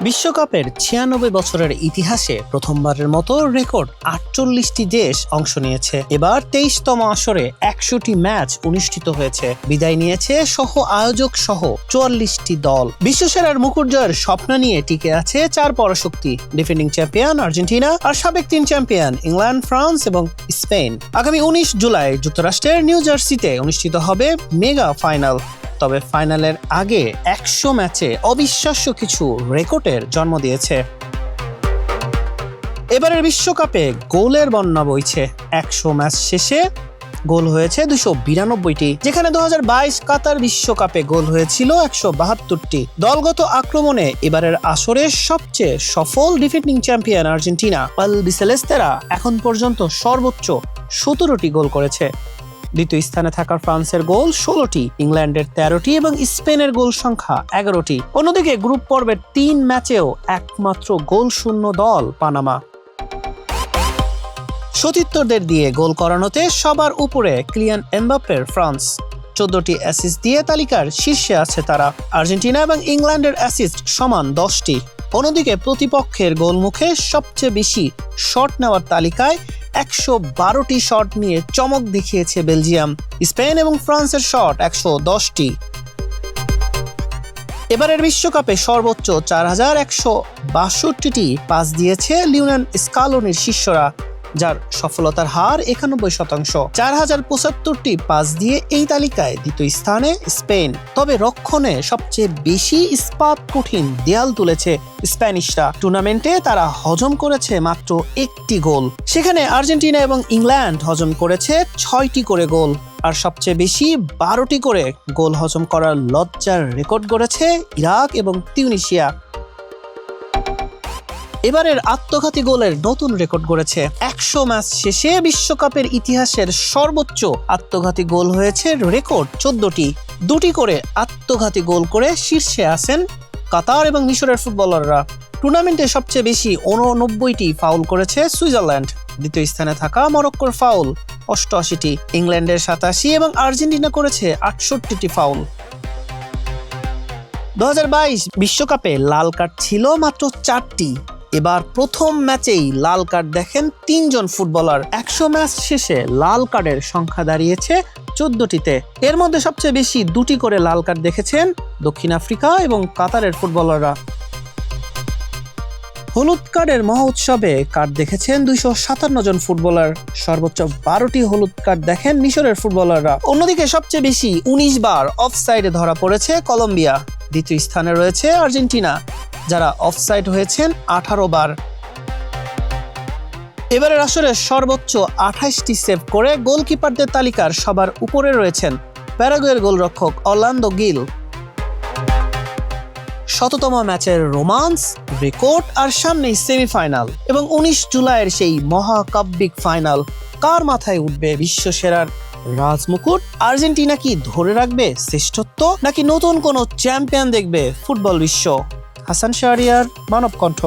বিশ্বকাপের ৯৬ বছরের ইতিহাসে প্রথমবারের মতো রেকর্ড ৪৮টি দেশ অংশ নিয়েছে। এবার ২৩তম আসরে ১০০টি ম্যাচ অনুষ্ঠিত হয়েছে। বিদায় নিয়েছে সহ আয়োজক সহ ৪৪টি দল। বিশ্বসেরার মুকুট জয়ের স্বপ্ন নিয়ে টিকে আছে ৪ পরাশক্তি, ডিফেন্ডিং চ্যাম্পিয়ন আর্জেন্টিনা আর সাবেক ৩ চ্যাম্পিয়ন ইংল্যান্ড, ফ্রান্স এবং স্পেন। আগামী ১৯ জুলাই যুক্তরাষ্ট্রের নিউ জার্সিতে অনুষ্ঠিত হবে মেগা ফাইনাল। তবে ফাইনালের আগে ১০০ ম্যাচে অবিশ্বাস্য কিছু রেকর্ডের জন্ম দিয়েছে। এবারের বিশ্বকাপে গোলের বন্যা বইছে। ১০০ ম্যাচ শেষে গোল হয়েছে ২৯২টি, যেখানে ২০২২ কাতার বিশ্বকাপে গোল হয়েছিল ১৭২টি। দলগত আক্রমণে এবারের আসরের সবচেয়ে সফল ডিফেন্ডিং চ্যাম্পিয়ন আর্জেন্টিনা আলবিসেলেস্তেরা এখন পর্যন্ত সর্বোচ্চ ১৭টি গোল করেছে। দ্বিতীয় স্থানে থাকা ফ্রান্সের গোল ১৬টি, ইংল্যান্ডের ১৩টি এবং স্পেনের গোল সংখ্যা ১১টি। অন্যদিকে গ্রুপ পর্বের ৩ ম্যাচেও একমাত্র গোল শূন্য দল পানামা। সতীর্থদের দিয়ে গোল করানোতে সবার উপরে কিলিয়ান এমবাপ্পের ফ্রান্স, ১৪টি অ্যাসিস্ট দিয়ে তালিকার শীর্ষে আছে তারা। আর্জেন্টিনা এবং ইংল্যান্ডের অ্যাসিস্ট সমান ১০টি। অন্যদিকে প্রতিপক্ষের গোলমুখে সবচেয়ে বেশি শট নেওয়ার তালিকায় ১১২টি শট নিয়ে চমক দেখিয়েছে বেলজিয়াম। স্পেন এবং ফ্রান্সের শট ১১০টি। এবারের বিশ্বকাপে সর্বোচ্চ ৪,১৬২টি পাস দিয়েছে লিওনেল স্কালোনির শিষ্যরা, যার সফলতার হার ৯১%। ৪,০৭৫টি পাস দিয়ে এই তালিকায় দ্বিতীয় স্থানে স্পেন। তবে রক্ষণে সবচেয়ে বেশি ইস্পাত কঠিন দেয়াল তুলেছে স্প্যানিশরা। টুর্নামেন্টে তারা হজম করেছে মাত্র ১টি গোল। সেখানে আর্জেন্টিনা এবং ইংল্যান্ড হজম করেছে ৬টি করে গোল, আর সবচেয়ে বেশি ১২টি করে গোল হজম করার লজ্জার রেকর্ড গড়েছে ইরাক এবং তিউনিসিয়া। এবারের আত্মঘাতী গোলের নতুন রেকর্ড গড়েছে। ১০০ ম্যাচ শেষে বিশ্বকাপের ইতিহাসের সর্বোচ্চ আত্মঘাতী গোল হয়েছে রেকর্ড ১৪টি। ২টি করে আত্মঘাতী গোল করে শীর্ষে আছেন কাতার এবং মিশরের ফুটবলাররা। টুর্নামেন্টে সবচেয়ে বেশি ৮৯টি ফাউল করেছে সুইজারল্যান্ড। দ্বিতীয় স্থানে থাকা মরক্কোর ফাউল ৮৮টি, ইংল্যান্ডের ৮৭ এবং আর্জেন্টিনা করেছে ৬৮টি ফাউল। ২০২২ বিশ্বকাপে লাল কার্ড ছিল মাত্র ৪টি। এবার প্রথম ম্যাচেই লাল কার্ড দেখেন ৩ জন ফুটবলার। ১০০ ম্যাচ শেষে লাল কার্ডের সংখ্যা দাঁড়িয়েছে ১৪টিতে। এর মধ্যে সবচেয়ে বেশি ২টি করে লাল কার্ড দেখেছেন দক্ষিণ আফ্রিকা এবং কাতারের ফুটবলাররা। হলুদ কার্ডের মহা উৎসবে কার্ড দেখেছেন ২৫৭ জন ফুটবলার। সর্বোচ্চ ১২টি হলুদ কার্ড দেখেন মিশরের ফুটবলাররা। অন্যদিকে সবচেয়ে বেশি ১৯ বার অফসাইডে ধরা পড়েছে কলম্বিয়া। দ্বিতীয় স্থানে রয়েছে আর্জেন্টিনা, যারা অফসাইড হয়েছেন ১৮ বার। এবারের আসরে সর্বোচ্চ ২৮টি সেভ করে গোলকিপারদের তালিকার সবার উপরে রয়েছেন প্যারাগুয়ের গোলরক্ষক অরল্যান্ডো গিল। ১০০তম ম্যাচের রোমান্স, রেকর্ড আর সামনেই সেমিফাইনাল এবং ১৯ জুলাইয়ের সেই মহাকাব্যিক ফাইনাল। কার মাথায় উঠবে বিশ্বসেরার রাজমুকুট? আর্জেন্টিনা কি ধরে রাখবে শ্রেষ্ঠত্ব, নাকি নতুন কোনো চ্যাম্পিয়ন দেখবে ফুটবল বিশ্ব? হাসান শাহরিয়ার, মানব কণ্ঠ।